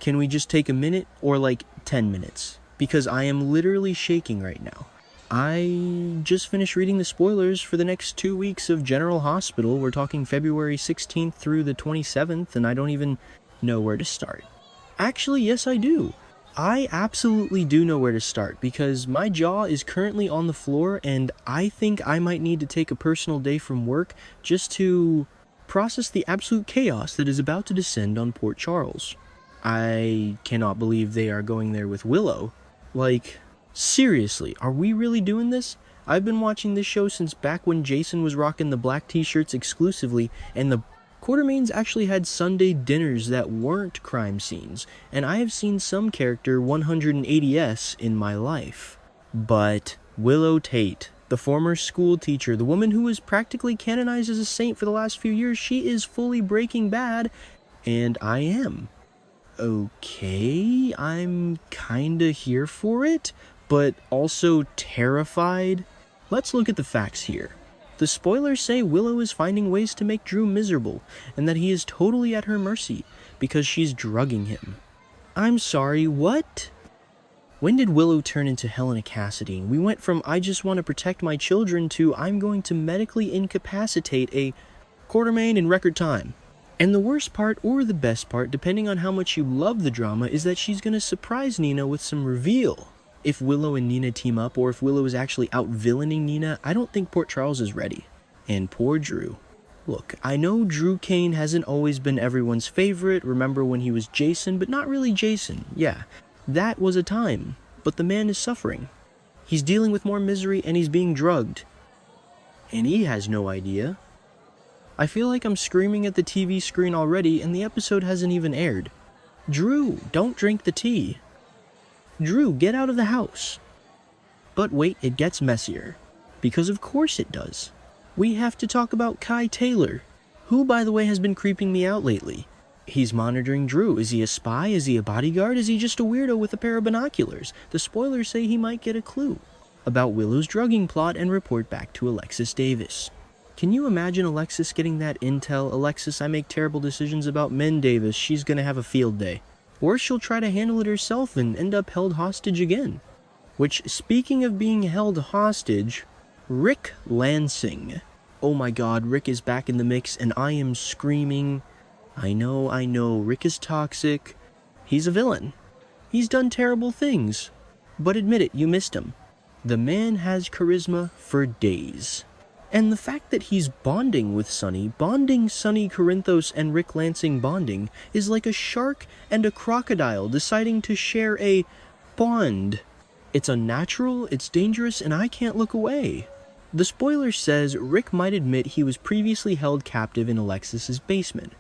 Can we just take a minute or like 10 minutes? Because I am literally shaking right now. I just finished reading the spoilers for the next 2 weeks of General Hospital. We're talking February 16th through the 27th, and I don't even know where to start. Actually, yes, I do. I absolutely do know where to start because my jaw is currently on the floor and I think I might need to take a personal day from work just to process the absolute chaos that is about to descend on Port Charles. I cannot believe they are going there with Willow. Like, seriously, are we really doing this? I've been watching this show since back when Jason was rocking the black t-shirts exclusively, and the Quartermains actually had Sunday dinners that weren't crime scenes, and I have seen some character 180s in my life. But Willow Tate, the former school teacher, the woman who was practically canonized as a saint for the last few years, she is fully Breaking Bad, and I am. Okay, I'm kinda here for it, but also terrified. Let's look at the facts here. The spoilers say Willow is finding ways to make Drew miserable, and that he is totally at her mercy, because she's drugging him. I'm sorry, what? When did Willow turn into Helena Cassidy? We went from I just want to protect my children to I'm going to medically incapacitate a Quartermain in record time. And the worst part, or the best part, depending on how much you love the drama, is that she's going to surprise Nina with some reveal. If Willow and Nina team up, or if Willow is actually out-villaining Nina, I don't think Port Charles is ready. And poor Drew. Look, I know Drew Kane hasn't always been everyone's favorite, remember when he was Jason, but not really Jason. Yeah, that was a time. But the man is suffering. He's dealing with more misery and he's being drugged. And he has no idea. I feel like I'm screaming at the TV screen already and the episode hasn't even aired. Drew, don't drink the tea. Drew, get out of the house. But wait, it gets messier. Because of course it does. We have to talk about Kai Taylor, who by the way has been creeping me out lately. He's monitoring Drew. Is he a spy? Is he a bodyguard? Is he just a weirdo with a pair of binoculars? The spoilers say he might get a clue about Willow's drugging plot and report back to Alexis Davis. Can you imagine Alexis getting that intel? Alexis, I make terrible decisions about men, Davis. She's gonna have a field day. Or she'll try to handle it herself and end up held hostage again. Which, speaking of being held hostage, Rick Lansing. Oh my god, Rick is back in the mix and I am screaming. I know, Rick is toxic. He's a villain. He's done terrible things. But admit it, you missed him. The man has charisma for days. And the fact that he's bonding with Sonny, bonding Sonny Corinthos and Rick Lansing bonding, is like a shark and a crocodile deciding to share a bond. It's unnatural, it's dangerous, and I can't look away. The spoiler says Rick might admit he was previously held captive in Alexis's basement.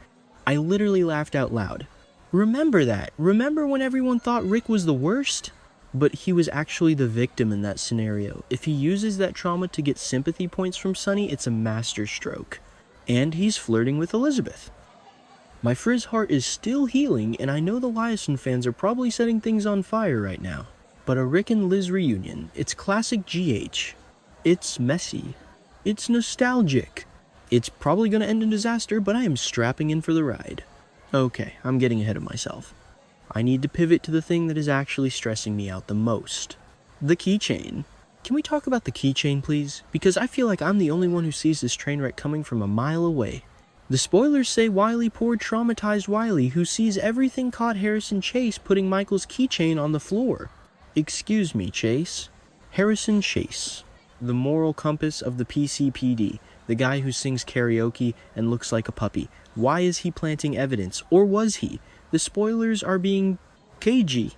I literally laughed out loud. Remember that. Remember when everyone thought Rick was the worst? But he was actually the victim in that scenario. If he uses that trauma to get sympathy points from Sonny, it's a masterstroke. And he's flirting with Elizabeth. My Frizz heart is still healing, and I know the Liason fans are probably setting things on fire right now. But a Rick and Liz reunion, it's classic GH. It's messy. It's nostalgic. It's probably going to end in disaster, but I am strapping in for the ride. Okay, I'm getting ahead of myself. I need to pivot to the thing that is actually stressing me out the most. The keychain. Can we talk about the keychain, please? Because I feel like I'm the only one who sees this train wreck coming from a mile away. The spoilers say Wiley poured traumatized Wiley, who sees everything caught Harrison Chase putting Michael's keychain on the floor. Excuse me, Chase. Harrison Chase. The moral compass of the PCPD. The guy who sings karaoke and looks like a puppy. Why is he planting evidence? Or was he? The spoilers are being cagey.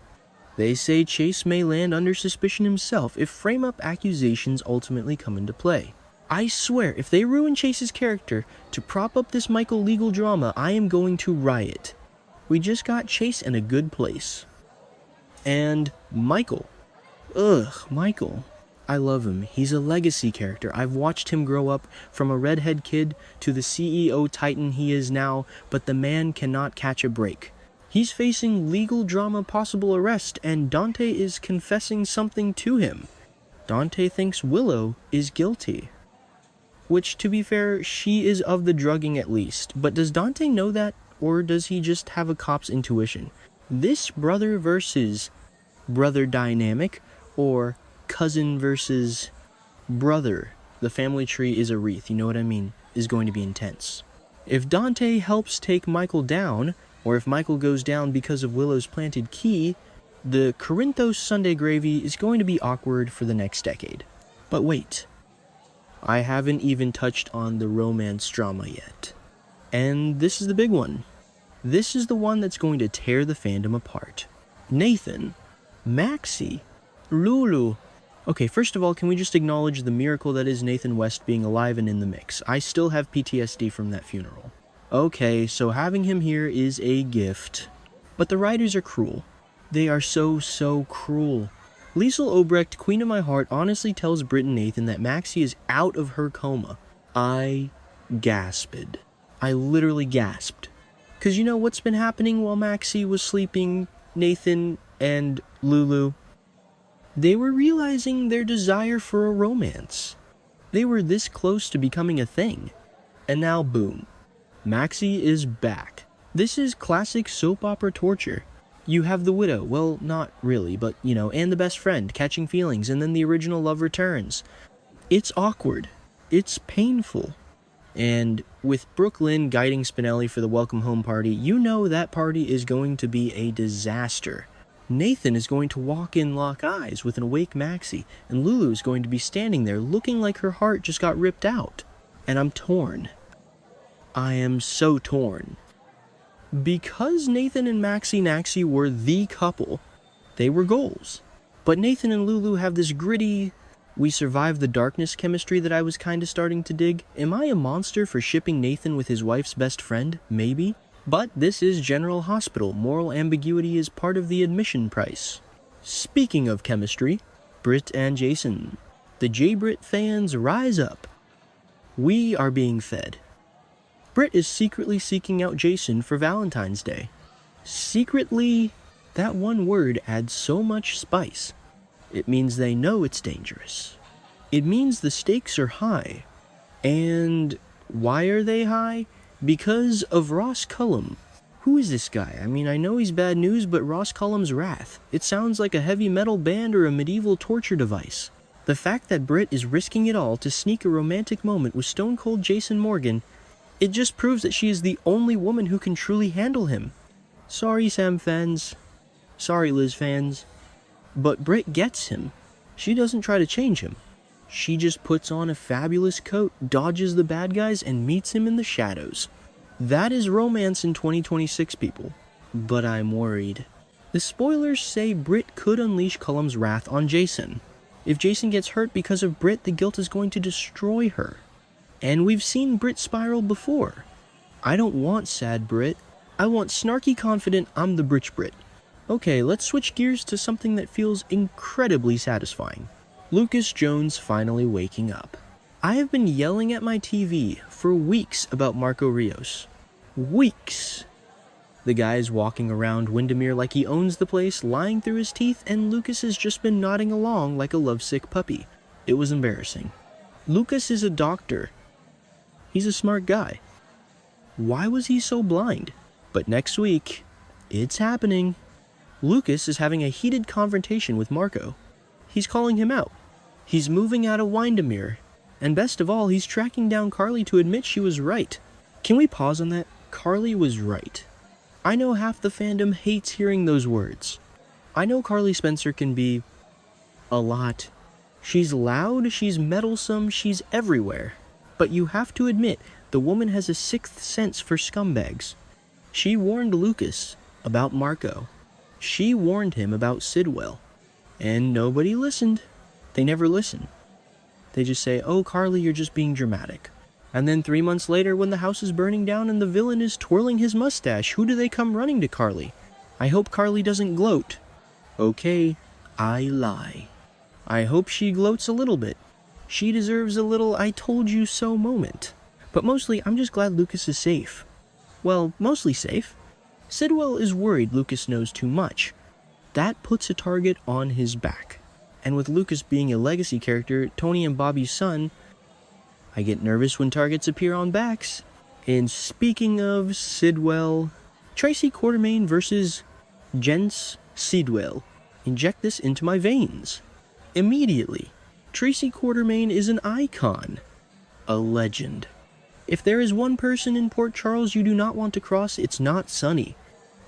They say Chase may land under suspicion himself if frame-up accusations ultimately come into play. I swear, if they ruin Chase's character to prop up this Michael legal drama, I am going to riot. We just got Chase in a good place. And Michael. Ugh, Michael. I love him. He's a legacy character. I've watched him grow up from a redhead kid to the CEO titan he is now, but the man cannot catch a break. He's facing legal drama, possible arrest, and Dante is confessing something to him. Dante thinks Willow is guilty. Which, to be fair, she is of the drugging at least. But does Dante know that, or does he just have a cop's intuition? This brother versus brother dynamic, or cousin versus brother, the family tree is a wreath, you know what I mean, is going to be intense. If Dante helps take Michael down, or if Michael goes down because of Willow's planted key, the Corinthos Sunday gravy is going to be awkward for the next decade. But wait, I haven't even touched on the romance drama yet. And this is the big one. This is the one that's going to tear the fandom apart. Nathan, Maxie, Lulu. Okay, first of all, can we just acknowledge the miracle that is Nathan West being alive and in the mix? I still have PTSD from that funeral. Okay, so having him here is a gift. But the writers are cruel. They are so cruel. Liesl Obrecht, Queen of My Heart, honestly tells Britt and Nathan that Maxie is out of her coma. I gasped. I literally gasped. Because you know what's been happening while Maxie was sleeping, Nathan and Lulu? They were realizing their desire for a romance. They were this close to becoming a thing. And now, boom. Maxie is back. This is classic soap opera torture. You have the widow, well, not really, but, you know, and the best friend catching feelings, and then the original love returns. It's awkward. It's painful. And with Brooklyn guiding Spinelli for the welcome home party, you know that party is going to be a disaster. Nathan is going to walk in lock eyes with an awake Maxie, and Lulu is going to be standing there looking like her heart just got ripped out. And I'm torn. I am so torn. Because Nathan and Maxie Naxie were the couple, they were goals. But Nathan and Lulu have this gritty, we survive the darkness chemistry that I was kinda starting to dig. Am I a monster for shipping Nathan with his wife's best friend? Maybe. But this is General Hospital. Moral ambiguity is part of the admission price. Speaking of chemistry, Britt and Jason. The J-Brit fans rise up. We are being fed. Britt is secretly seeking out Jason for Valentine's Day. Secretly, that one word adds so much spice. It means they know it's dangerous. It means the stakes are high. And why are they high? Because of Ross Cullum. Who is this guy? I mean, I know he's bad news, but Ross Cullum's Wrath. It sounds like a heavy metal band or a medieval torture device. The fact that Britt is risking it all to sneak a romantic moment with Stone Cold Jason Morgan, it just proves that she is the only woman who can truly handle him. Sorry, Sam fans. Sorry, Liz fans. But Britt gets him. She doesn't try to change him. She just puts on a fabulous coat, dodges the bad guys, and meets him in the shadows. That is romance in 2026, people. But I'm worried. The spoilers say Britt could unleash Cullum's wrath on Jason. If Jason gets hurt because of Britt, the guilt is going to destroy her. And we've seen Britt spiral before. I don't want sad Britt. I want snarky confident I'm the Britch Brit. Okay, let's switch gears to something that feels incredibly satisfying. Lucas Jones finally waking up. I have been yelling at my TV for weeks about Marco Rios. Weeks! The guy's walking around Windermere like he owns the place, lying through his teeth, and Lucas has just been nodding along like a lovesick puppy. It was embarrassing. Lucas is a doctor. He's a smart guy. Why was he so blind? But next week, it's happening. Lucas is having a heated confrontation with Marco. He's calling him out. He's moving out of Windermere. And best of all, he's tracking down Carly to admit she was right. Can we pause on that? Carly was right. I know half the fandom hates hearing those words. I know Carly Spencer can be a lot. She's loud, she's meddlesome, she's everywhere. But you have to admit, the woman has a sixth sense for scumbags. She warned Lucas about Marco. She warned him about Sidwell. And nobody listened. They never listen. They just say, oh, Carly, you're just being dramatic. And then 3 months later, when the house is burning down and the villain is twirling his mustache, who do they come running to Carly? I hope Carly doesn't gloat. Okay, I lie. I hope she gloats a little bit. She deserves a little I told you so moment. But mostly, I'm just glad Lucas is safe. Well, mostly safe. Sidwell is worried Lucas knows too much. That puts a target on his back. And with Lucas being a legacy character, Tony and Bobby's son, I get nervous when targets appear on backs. And speaking of Sidwell, Tracy Quartermain versus Gents Sidwell, inject this into my veins. Immediately. Tracy Quartermain is an icon. A legend. If there is one person in Port Charles you do not want to cross, it's not Sunny.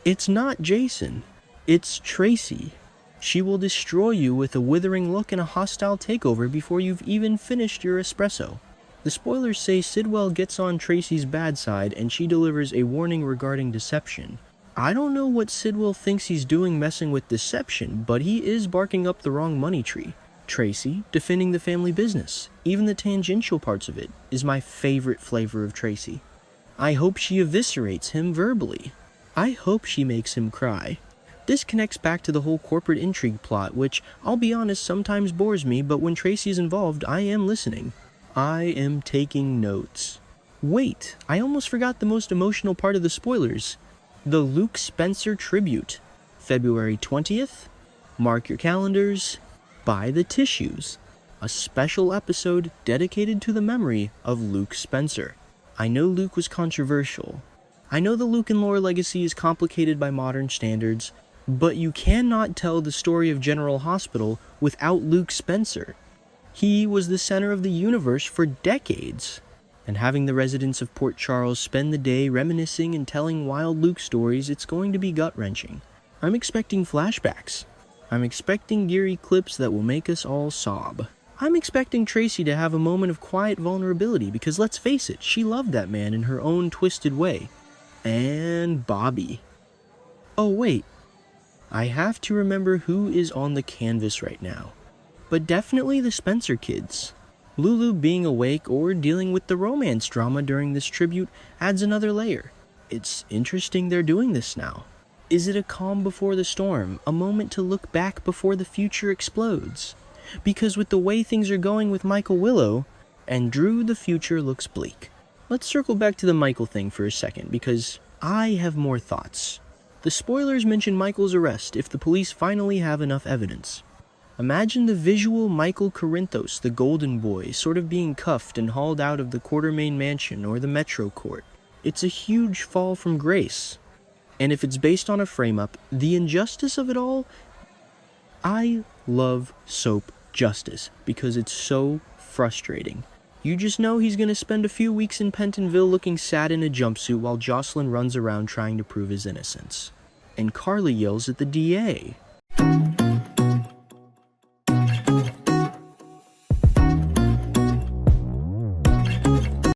It's not Jason. It's Tracy. She will destroy you with a withering look and a hostile takeover before you've even finished your espresso. The spoilers say Sidwell gets on Tracy's bad side and she delivers a warning regarding deception. I don't know what Sidwell thinks he's doing messing with deception, but he is barking up the wrong money tree. Tracy, defending the family business, even the tangential parts of it, is my favorite flavor of Tracy. I hope she eviscerates him verbally. I hope she makes him cry. This connects back to the whole corporate intrigue plot, which, I'll be honest, sometimes bores me, but when Tracy is involved, I am listening. I am taking notes. Wait, I almost forgot the most emotional part of the spoilers. The Luke Spencer tribute. February 20th. Mark your calendars. Buy the tissues. A special episode dedicated to the memory of Luke Spencer. I know Luke was controversial. I know the Luke and lore legacy is complicated by modern standards, but you cannot tell the story of General Hospital without Luke Spencer. He was the center of the universe for decades, and having the residents of Port Charles spend the day reminiscing and telling wild Luke stories, it's going to be gut-wrenching. I'm expecting flashbacks. I'm expecting geary clips that will make us all sob. I'm expecting Tracy to have a moment of quiet vulnerability because let's face it, she loved that man in her own twisted way. And Bobby. Oh wait, I have to remember who is on the canvas right now. But definitely the Spencer kids. Lulu being awake or dealing with the romance drama during this tribute adds another layer. It's interesting they're doing this now. Is it a calm before the storm, a moment to look back before the future explodes? Because with the way things are going with Michael Willow and Drew, the future looks bleak. Let's circle back to the Michael thing for a second, because I have more thoughts. The spoilers mention Michael's arrest if the police finally have enough evidence. Imagine the visual Michael Corinthos, the golden boy, sort of being cuffed and hauled out of the Quartermain mansion or the Metro Court. It's a huge fall from grace. And if it's based on a frame-up, the injustice of it all... I love soap justice because it's so frustrating. You just know he's going to spend a few weeks in Pentonville looking sad in a jumpsuit while Jocelyn runs around trying to prove his innocence. And Carly yells at the DA.